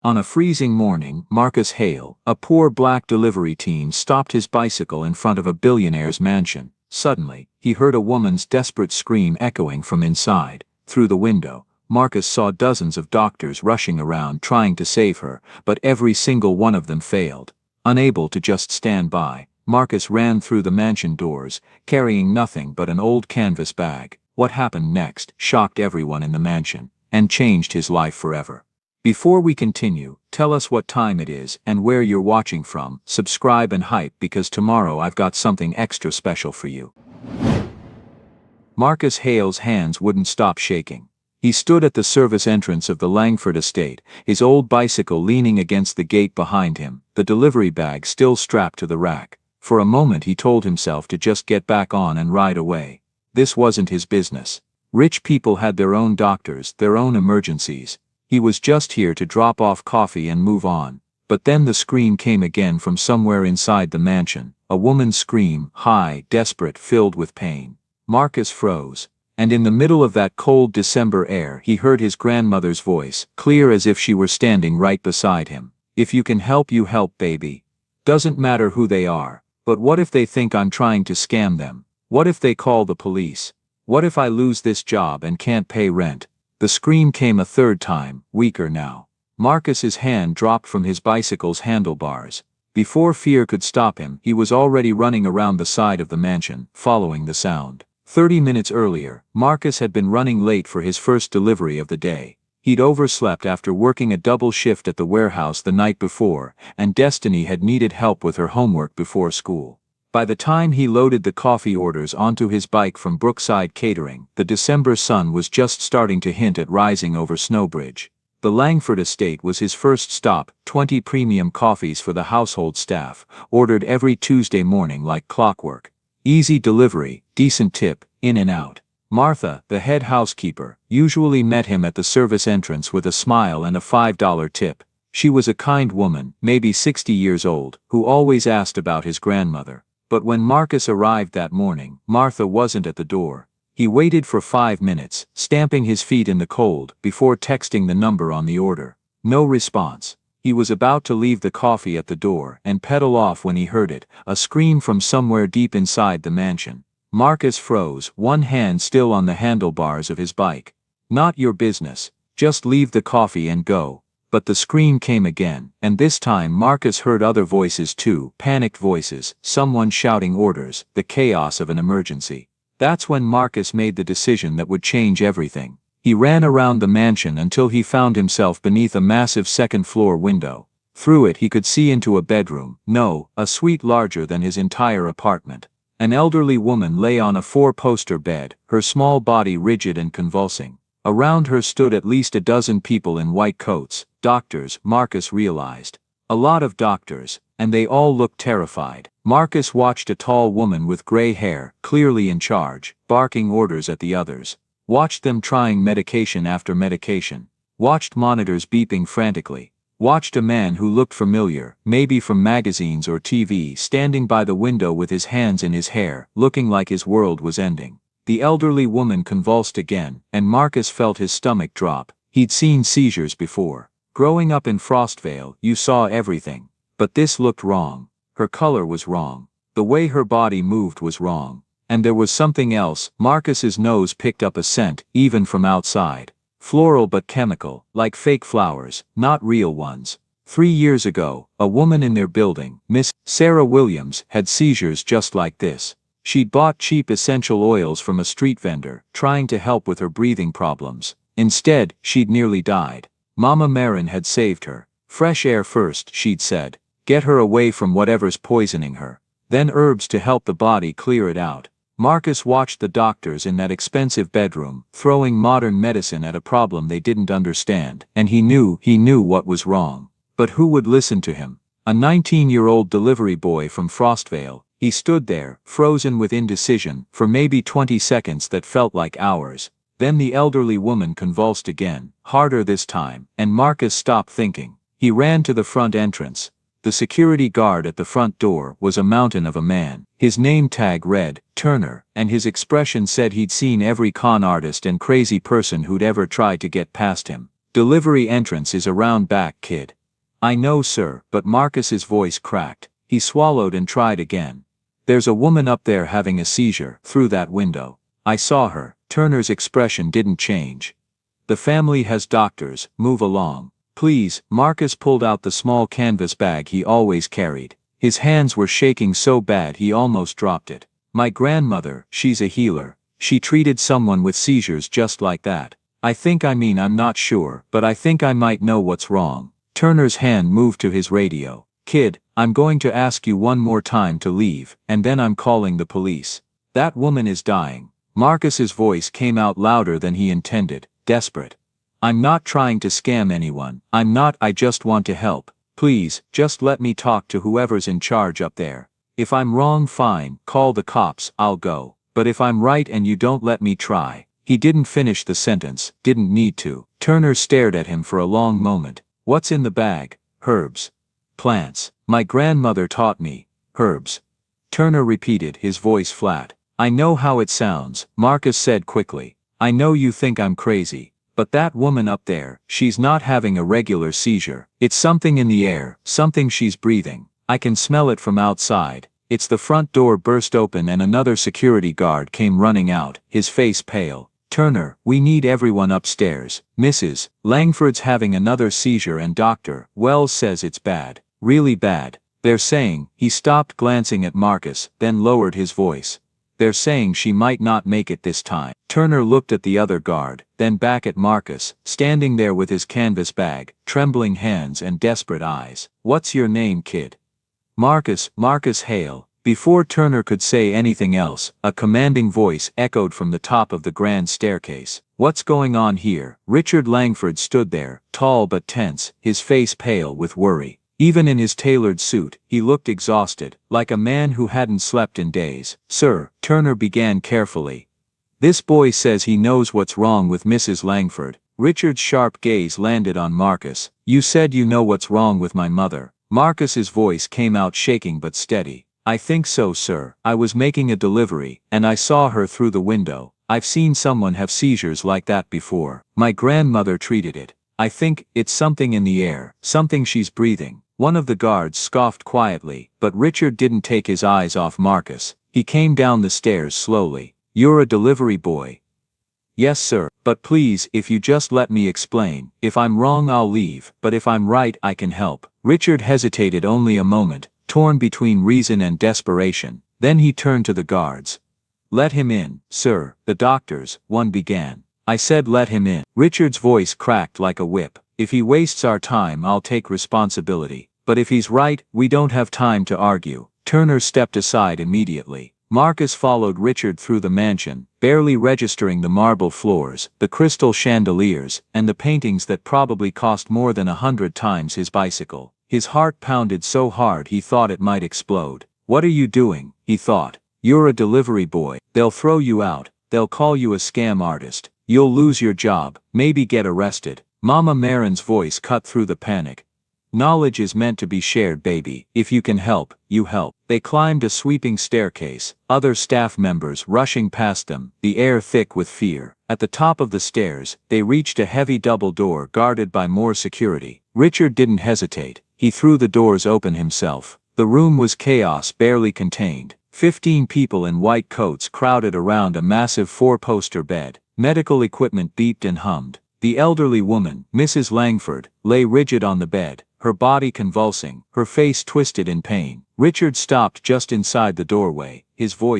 On a freezing morning, Marcus Hale, a poor black delivery teen, stopped his bicycle in front of a billionaire's mansion. Suddenly, he heard a woman's desperate scream echoing from inside. Through the window, Marcus saw dozens of doctors rushing around trying to save her, but every single one of them failed. Unable to just stand by, Marcus ran through the mansion doors, carrying nothing but an old canvas bag. What happened next shocked everyone in the mansion, and changed his life forever. Before we continue, tell us what time it is and where you're watching from. Subscribe and hype, because tomorrow I've got something extra special for you. Marcus Hale's hands wouldn't stop shaking. He stood at the service entrance of the Langford estate, his old bicycle leaning against the gate behind him, the delivery bag still strapped to the rack. For a moment he told himself to just get back on and ride away. This wasn't his business. Rich people had their own doctors, their own emergencies. He was just here to drop off coffee and move on. But then the scream came again from somewhere inside the mansion. A woman's scream, high, desperate, filled with pain. Marcus froze. And in the middle of that cold December air he heard his grandmother's voice, clear as if she were standing right beside him. "If you can help, you help, baby. Doesn't matter who they are. But what if they think I'm trying to scam them? What if they call the police? What if I lose this job and can't pay rent?" The scream came a third time, weaker now. Marcus's hand dropped from his bicycle's handlebars. Before fear could stop him, he was already running around the side of the mansion, following the sound. 30 minutes earlier, Marcus had been running late for his first delivery of the day. He'd overslept after working a double shift at the warehouse the night before, and Destiny had needed help with her homework before school. By the time he loaded the coffee orders onto his bike from Brookside Catering, the December sun was just starting to hint at rising over Snowbridge. The Langford estate was his first stop. 20 premium coffees for the household staff, ordered every Tuesday morning like clockwork. Easy delivery, decent tip, in and out. Martha, the head housekeeper, usually met him at the service entrance with a smile and a $5 tip. She was a kind woman, maybe 60 years old, who always asked about his grandmother. But when Marcus arrived that morning, Martha wasn't at the door. He waited for 5 minutes, stamping his feet in the cold, before texting the number on the order. No response. He was about to leave the coffee at the door and pedal off when he heard it, a scream from somewhere deep inside the mansion. Marcus froze, one hand still on the handlebars of his bike. "Not your business. Just leave the coffee and go." But the scream came again, and this time Marcus heard other voices too, panicked voices, someone shouting orders, the chaos of an emergency. That's when Marcus made the decision that would change everything. He ran around the mansion until he found himself beneath a massive second-floor window. Through it he could see into a bedroom, no, a suite larger than his entire apartment. An elderly woman lay on a 4-poster bed, her small body rigid and convulsing. Around her stood at least a dozen people in white coats, doctors, Marcus realized. A lot of doctors, and they all looked terrified. Marcus watched a tall woman with gray hair, clearly in charge, barking orders at the others. Watched them trying medication after medication. Watched monitors beeping frantically. Watched a man who looked familiar, maybe from magazines or TV, standing by the window with his hands in his hair, looking like his world was ending. The elderly woman convulsed again, and Marcus felt his stomach drop. He'd seen seizures before. Growing up in Frostvale, you saw everything. But this looked wrong. Her color was wrong. The way her body moved was wrong. And there was something else. Marcus's nose picked up a scent, even from outside. Floral but chemical, like fake flowers, not real ones. 3 years ago, a woman in their building, Miss Sarah Williams, had seizures just like this. She'd bought cheap essential oils from a street vendor, trying to help with her breathing problems. Instead, she'd nearly died. Mama Marin had saved her. "Fresh air first," she'd said. "Get her away from whatever's poisoning her. Then herbs to help the body clear it out." Marcus watched the doctors in that expensive bedroom, throwing modern medicine at a problem they didn't understand, and he knew what was wrong. But who would listen to him? A 19-year-old delivery boy from Frostvale. He stood there, frozen with indecision, for maybe 20 seconds that felt like hours. Then the elderly woman convulsed again, harder this time, and Marcus stopped thinking. He ran to the front entrance. The security guard at the front door was a mountain of a man. His name tag read, Turner, and his expression said he'd seen every con artist and crazy person who'd ever tried to get past him. Delivery entrance is around back, kid. I know, sir, but Marcus's voice cracked. He swallowed and tried again. There's a woman up there having a seizure, through that window. I saw her. Turner's expression didn't change. The family has doctors, move along. Please. Marcus pulled out the small canvas bag he always carried. His hands were shaking so bad he almost dropped it. My grandmother, she's a healer. She treated someone with seizures just like that. I'm not sure, but I think I might know what's wrong. Turner's hand moved to his radio. Kid, I'm going to ask you one more time to leave, and then I'm calling the police. That woman is dying. Marcus's voice came out louder than he intended, desperate. I'm not trying to scam anyone. I just want to help. Please, just let me talk to whoever's in charge up there. If I'm wrong, fine, call the cops, I'll go. But if I'm right and you don't let me try. He didn't finish the sentence, didn't need to. Turner stared at him for a long moment. What's in the bag? Herbs. Plants. My grandmother taught me. Herbs. Turner repeated, his voice flat. I know how it sounds, Marcus said quickly. I know you think I'm crazy. But that woman up there, she's not having a regular seizure. It's something in the air, something she's breathing. I can smell it from outside. It's the front door burst open and another security guard came running out, his face pale. Turner, we need everyone upstairs. Mrs. Langford's having another seizure and Dr. Wells says it's bad. Really bad. They're saying, he stopped glancing at Marcus, then lowered his voice. They're saying she might not make it this time. Turner looked at the other guard, then back at Marcus, standing there with his canvas bag, trembling hands and desperate eyes. What's your name, kid? Marcus Hale. Before Turner could say anything else, a commanding voice echoed from the top of the grand staircase. What's going on here? Richard Langford stood there, tall but tense, his face pale with worry. Even in his tailored suit, he looked exhausted, like a man who hadn't slept in days. Sir, Turner began carefully. This boy says he knows what's wrong with Mrs. Langford. Richard's sharp gaze landed on Marcus. You said you know what's wrong with my mother. Marcus's voice came out shaking but steady. I think so, sir. I was making a delivery, and I saw her through the window. I've seen someone have seizures like that before. My grandmother treated it. I think it's something in the air, something she's breathing. One of the guards scoffed quietly, but Richard didn't take his eyes off Marcus. He came down the stairs slowly. You're a delivery boy. Yes, sir, but please, if you just let me explain. If I'm wrong, I'll leave, but if I'm right, I can help. Richard hesitated only a moment, torn between reason and desperation. Then he turned to the guards. Let him in, sir. The doctors, one began. I said let him in. Richard's voice cracked like a whip. If he wastes our time, I'll take responsibility. But if he's right, we don't have time to argue. Turner stepped aside immediately. Marcus followed Richard through the mansion, barely registering the marble floors, the crystal chandeliers, and the paintings that probably cost more than 100 times his bicycle. His heart pounded so hard he thought it might explode. What are you doing? He thought. You're a delivery boy. They'll throw you out. They'll call you a scam artist. You'll lose your job, maybe get arrested. Mama Marin's voice cut through the panic. Knowledge is meant to be shared, baby. If you can help, you help. They climbed a sweeping staircase, other staff members rushing past them, the air thick with fear. At the top of the stairs, they reached a heavy double door guarded by more security. Richard didn't hesitate. He threw the doors open himself. The room was chaos barely contained. 15 people in white coats crowded around a massive 4-poster bed. Medical equipment beeped and hummed. The elderly woman, Mrs. Langford, lay rigid on the bed, her body convulsing, her face twisted in pain. Richard stopped just inside the doorway, his voice